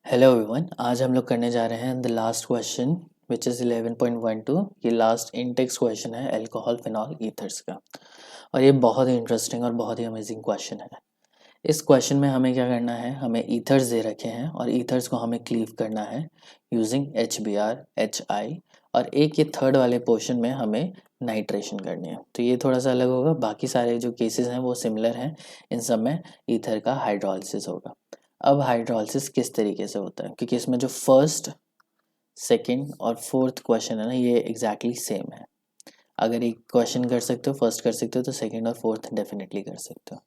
Hello everyone, आज हम लोग करने जा रहे हैं the last question which is 11.12। ये लास्ट इंटेक्स क्वेश्चन है अल्कोहल फिनॉल ईथर्स का। और ये बहुत ही इंटरेस्टिंग और बहुत ही अमेजिंग क्वेश्चन है। इस क्वेश्चन में हमें क्या करना है, हमें ईथर्स दे रखे हैं और ईथर्स को हमें क्लीव करना है यूजिंग HBr, HI और एक ये थर्ड वाले पोर्शन में हमें नाइट्रेशन करनी है। तो ये थोड़ा सा अलग होगा, बाकी सारे जो केसेस हैं वो सिमिलर हैं। इन सब में ईथर का हाइड्रोलिसिस होगा। अब हाइड्रोलिसिस किस तरीके से होता है, क्योंकि इसमें जो फर्स्ट, सेकंड और फोर्थ क्वेश्चन है ना, ये एग्जैक्टली सेम है। अगर एक क्वेश्चन कर सकते हो, फर्स्ट कर सकते हो, तो सेकंड और फोर्थ डेफिनेटली कर सकते हो।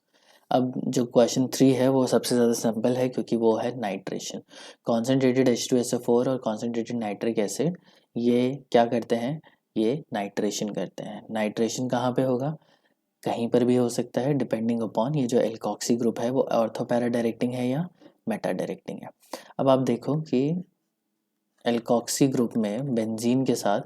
अब जो क्वेश्चन 3 है वो सबसे ज़्यादा सिंपल है, क्योंकि वो है नाइट्रेशन। कॉन्सेंट्रेटेड H2SO4 और कॉन्सेंट्रेटेड नाइट्रिक एसिड ये क्या करते हैं, ये नाइट्रेशन करते हैं। नाइट्रेशन कहाँ पे होगा, कहीं पर भी हो सकता है, डिपेंडिंग अपॉन ये जो एल्कोक्सी ग्रुप है वो ऑर्थो पैरा डायरेक्टिंग है या मेटा डायरेक्टिंग है। अब आप देखो कि एल्कोक्सी ग्रुप में बेंजीन के साथ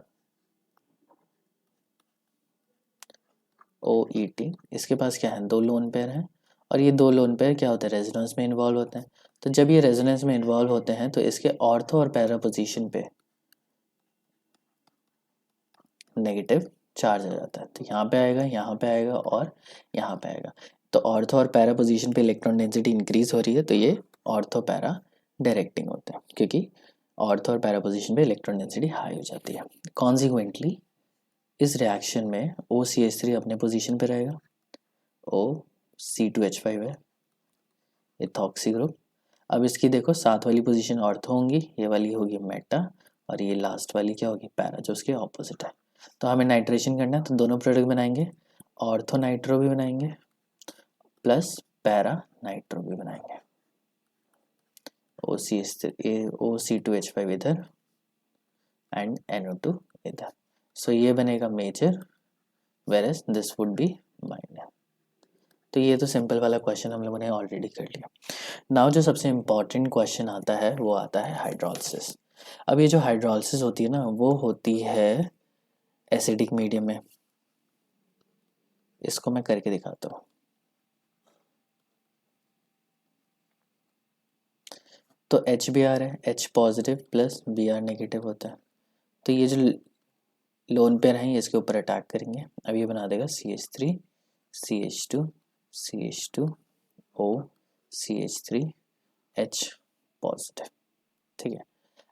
OET, इसके पास क्या है, दो लोन पेयर हैं और ये दो लोन पेयर क्या होते हैं, रेजोनेंस में इन्वॉल्व होते हैं। तो जब ये रेजोनेंस में इन्वॉल्व होते हैं तो इसके ऑर्थो और पैरा पोजीशन पे नेगेटिव चार्ज आ जाता है। तो यहाँ पे आएगा, यहाँ पे आएगा और यहाँ पे आएगा। तो ऑर्थो और पैरा पोजीशन पे इलेक्ट्रॉन डेंसिटी इंक्रीज हो रही है, तो ये ऑर्थो पैरा डायरेक्टिंग होते हैं, क्योंकि ऑर्थो और पैरा पोजीशन पे इलेक्ट्रॉन डेंसिटी हाई हो जाती है। कॉन्सिक्वेंटली इस रिएक्शन में OCH3 अपने पोजीशन पे रहेगा, C2H5 है इथॉक्सी ग्रुप। अब इसकी देखो साथ वाली पोजीशन ऑर्थो होंगी, ये वाली होगी मेटा और ये लास्ट वाली क्या होगी, पैरा, जो उसके ऑपोजिट है। तो हमें नाइट्रेशन करना है, तो दोनों प्रोडक्ट बनाएंगे, ऑर्थो नाइट्रो भी बनाएंगे प्लस पैरा नाइट्रो भी बनाएंगे। OC2H5 इधर एंड NO2 इधर। सो ये बनेगा major, whereas this would be minor. तो ये तो सिंपल वाला क्वेश्चन हम लोगों ने ऑलरेडी कर लिया। नाउ जो सबसे इम्पॉर्टेंट क्वेश्चन आता है वो आता है हाइड्रोलिसिस। अब ये जो हाइड्रोलिसिस होती है ना, वो होती है एसिडिक मीडियम में। इसको मैं करके दिखाता हूँ। तो HBr है, H positive plus Br negative होता है। तो ये जो लोन पेयर हैं इसके ऊपर अटैक करेंगे। अब ये बना देगा CH3 CH2 CH2 O CH3 H positive. ठीक है।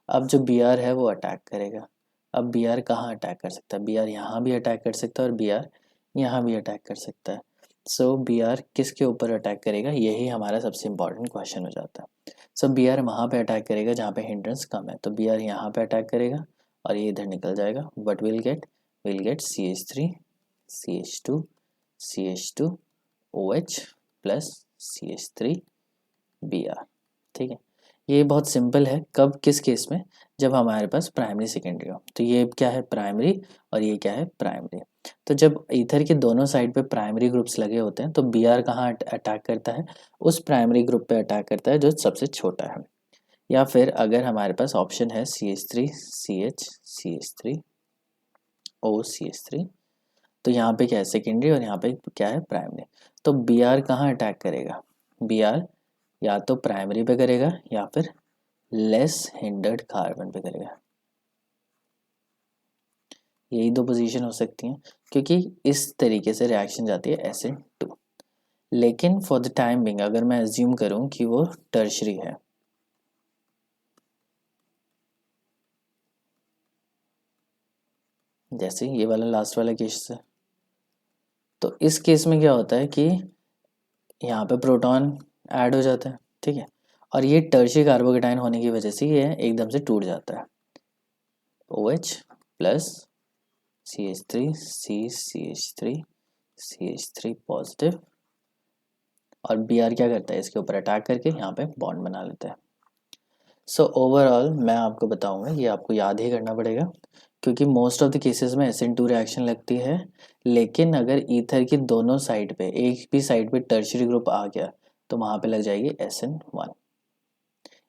अब जो Br है वो अटैक करेगा। अब Br कहाँ अटैक कर सकता है, Br यहाँ भी अटैक कर सकता है और Br यहाँ भी अटैक कर सकता है। सो Br किसके ऊपर अटैक करेगा, यही हमारा सबसे इम्पॉर्टेंट क्वेश्चन हो जाता है। सो Br वहाँ पे अटैक करेगा जहाँ पे हिंड्रेंस कम है, तो Br यहाँ पे अटैक करेगा और ये इधर निकल जाएगा। But will get CH3 CH2 CH2 OH plus CH3 Br। ठीक है। ये बहुत सिंपल है, कब किस केस में, जब हमारे पास प्राइमरी सेकेंडरी हो। तो ये क्या है, प्राइमरी और ये क्या है, प्राइमरी। तो जब ईथर के दोनों साइड पे प्राइमरी ग्रुप्स लगे होते हैं तो Br कहाँ अटैक करता है, उस प्राइमरी ग्रुप पे अटैक करता है जो सबसे छोटा है। या फिर अगर हमारे पास ऑप्शन है CH3 CH CH3 O CH3, तो यहाँ पे क्या है, सेकेंडरी और यहाँ पे क्या है, प्राइमरी। तो Br कहाँ अटैक करेगा, Br या तो प्राइमरी पे करेगा या फिर लेस हिंडर्ड कार्बन पे करेगा। यही दो पोजीशन हो सकती हैं, क्योंकि इस तरीके से रिएक्शन जाती है SN2। लेकिन फॉर द टाइम बिंग अगर मैं अज्यूम करूं कि वो टर्शरी है, जैसे ये वाला लास्ट वाला केस है, तो इस केस में क्या होता है कि यहाँ पे प्रोटॉन ऐड हो जाता है। ठीक है। और ये टर्शरी कार्बोकेटाइन होने की वजह से ये एकदम से टूट जाता है। OH plus CH3 CH3 CH3 positive और Br क्या करता है, इसके ऊपर अटैक करके यहाँ पे बॉन्ड बना लेता है। सो ओवरऑल मैं आपको बताऊंगा, ये आपको याद ही करना पड़ेगा, क्योंकि मोस्ट ऑफ द केसेस में SN2 रिएक्शन लगती है। लेकिन अगर ईथर की दोनों साइड पे, एक भी साइड पे टर्शियरी ग्रुप आ गया तो वहाँ पे लग जाएगी SN1।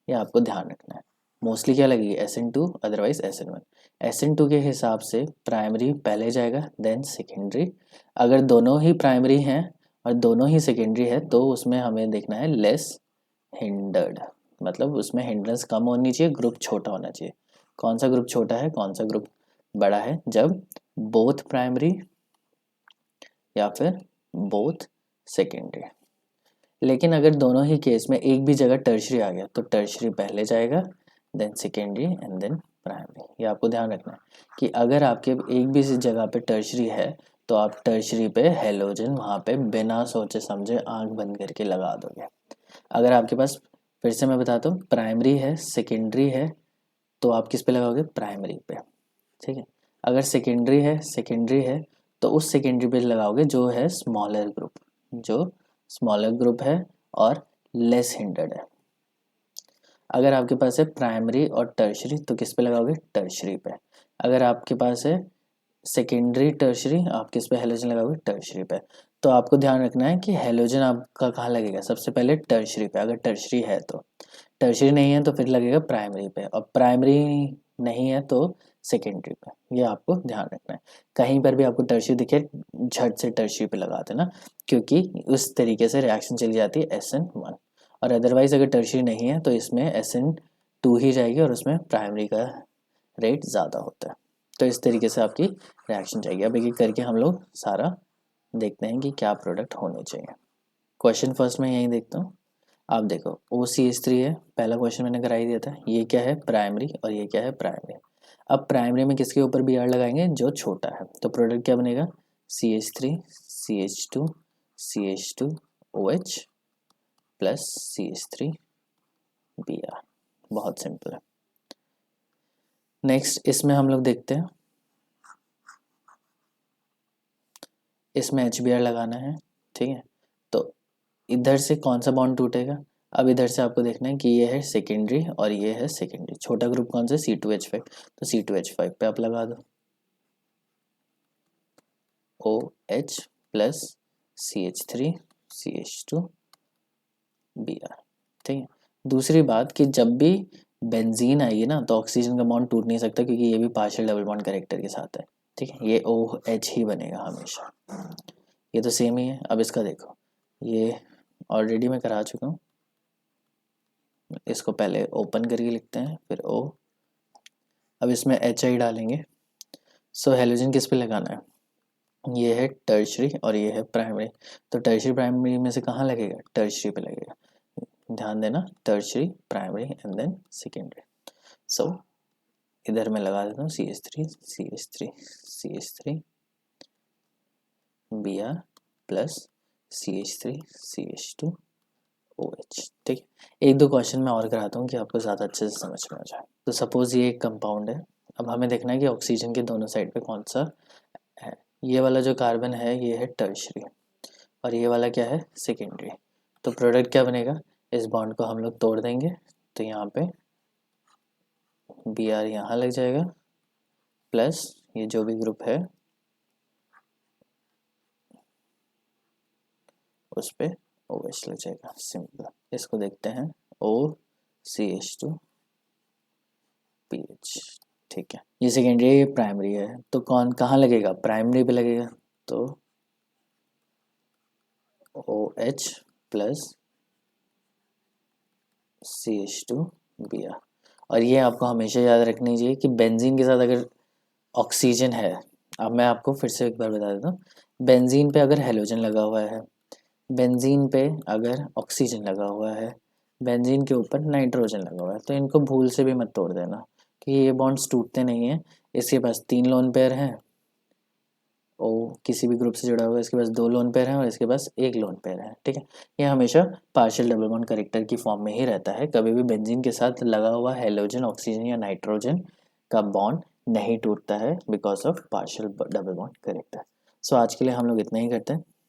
ये आपको ध्यान रखना है। मोस्टली क्या लगेगी, SN2 अदरवाइज SN1। SN2 के हिसाब से प्राइमरी पहले जाएगा देन सेकेंडरी। अगर दोनों ही प्राइमरी हैं और दोनों ही सेकेंडरी है तो उसमें हमें देखना है लेस हिंडर्ड, मतलब उसमें हिंड्रेंस कम होनी चाहिए, ग्रुप छोटा होना चाहिए। कौन सा ग्रुप छोटा है, कौन सा ग्रुप बड़ा है? जब बोथ प्राइमरी या फिर बोथ सेकेंडरी। लेकिन अगर दोनों ही केस में एक भी जगह टर्शरी आ गया तो टर्शरी पहले जाएगा, then secondary and then primary. ये आपको ध्यान रखना है कि अगर आपके एक भी जगह पे टर्शरी है तो आप टर्शरी पे हेलोजन वहाँ पे बिना सोचे समझे आंख बंद करके लगा दोगे। अगर आपके पास, फिर से मैं बताता हूँ, प्राइमरी है सेकेंडरी है तो आप किस पे लगाओगे? प्राइमरी पे, ठीक है। अगर सेकेंडरी है तो उस सेकेंडरी पे लगाओगे जो है स्मॉलर ग्रुप, जो स्मॉलर ग्रुप है और लेस हिंडर्ड है। अगर आपके पास है प्राइमरी और टर्शरी तो किस पे लगाओगे? टर्शरी पे। अगर आपके पास है सेकेंडरी टर्शरी, आप किस पे हेलोजन लगाओगे? टर्शरी पे। तो आपको ध्यान रखना है कि हेलोजन आपका कहाँ लगेगा? सबसे पहले टर्शरी पे, अगर टर्शरी है तो। टर्शरी नहीं है तो फिर लगेगा प्राइमरी पे, और प्राइमरी नहीं है तो सेकेंडरी पे। ये आपको ध्यान रखना है। कहीं पर भी आपको टर्शरी दिखे झट से टर्शरी पे लगा देना, क्योंकि उस तरीके से रिएक्शन चली जाती है SN1। और अदरवाइज अगर टर्शरी नहीं है तो इसमें SN2 ही जाएगी और उसमें प्राइमरी का रेट ज़्यादा होता है। तो इस तरीके से आपकी रिएक्शन जाएगी। अब एक एक करके हम लोग सारा देखते हैं कि क्या प्रोडक्ट होने चाहिए। क्वेश्चन फर्स्ट में यही देखता हूँ। आप देखो OCH3 है, पहला क्वेश्चन मैंने करा ही दिया था। ये क्या है? प्राइमरी, और ये क्या है? प्राइमरी। अब प्राइमरी में किसके ऊपर Br लगाएंगे? जो छोटा है। तो प्रोडक्ट क्या बनेगा? CH3 CH2 CH2 OH plus CH3 Br। बहुत सिंपल है। नेक्स्ट इसमें हम लोग देखते हैं, इसमें HBr लगाना है, ठीक है। तो इधर से कौन सा बॉन्ड टूटेगा? अब इधर से आपको देखना है कि ये है सेकेंडरी और ये है सेकेंडरी। छोटा ग्रुप कौन सा? C2H5। तो C2H5 पे आप लगा दो OH plus CH3 CH2 Br, ठीक है। दूसरी बात कि जब भी बेंजीन आएगी ना तो ऑक्सीजन का बॉन्ड टूट नहीं सकता, क्योंकि ये भी पार्शियल डबल बॉन्ड कैरेक्टर के साथ है, ठीक है। ये OH ही बनेगा हमेशा। ये तो सेम ही है। अब इसका देखो, ये ऑलरेडी मैं करा चुका हूँ। इसको पहले ओपन करके लिखते हैं, फिर O। अब इसमें HI डालेंगे। सो हेलोजन किस पे लगाना है? ये है टर्शरी और ये है प्राइमरी। तो टर्शरी प्राइमरी में से कहाँ लगेगा? टर्शरी पे लगेगा। ध्यान देना, tertiary primary and then secondary. So इधर मैं लगा देता हूँ CH3 CH3 CH3 Br plus CH3 CH2 OH, ठीक है। एक दो क्वेश्चन मैं और कराता हूँ कि आपको ज़्यादा अच्छे से समझ में आ जाए। तो सपोज ये एक कंपाउंड है। अब हमें देखना है कि ऑक्सीजन के दोनों साइड पे कौन सा है। ये वाला जो कार्बन है ये है टर्शरी और ये वाला क्या है? सेकेंडरी। तो प्रोडक्ट क्या बनेगा? इस बॉन्ड को हम लोग तोड़ देंगे तो यहाँ पे Br यहाँ लग जाएगा, प्लस ये जो भी ग्रुप है उस पे OH लग जाएगा। सिंपल। इसको देखते हैं OCH2 PH, ठीक है। ये सेकेंडरी है, ये प्राइमरी है। तो कौन कहाँ लगेगा? प्राइमरी पे लगेगा। तो OH प्लस CH2 Br। और ये आपको हमेशा याद रखनी चाहिए कि बेंजीन के साथ अगर ऑक्सीजन है, अब मैं आपको फिर से एक बार बता देता हूँ, बेंजीन पे अगर हेलोजन लगा हुआ है, बेंजीन पे अगर ऑक्सीजन लगा हुआ है, बेंजीन के ऊपर नाइट्रोजन लगा हुआ है, तो इनको भूल से भी मत तोड़ देना कि ये बॉन्ड्स टूटते नहीं हैं। इसके पास 3 लोन पेयर हैं, ओ किसी भी ग्रुप से जुड़ा हुआ है, इसके पास 2 लोन पेयर हैं और इसके पास 1 लोन पेयर है, ठीक है। ये हमेशा पार्शियल डबल बॉन्ड कैरेक्टर की फॉर्म में ही रहता है। कभी भी बेंजीन के साथ लगा हुआ हेलोजन, ऑक्सीजन या नाइट्रोजन का बॉन्ड नहीं टूटता है because of partial double bond character. So आज के लिए हम लोग इतना ही करते हैं।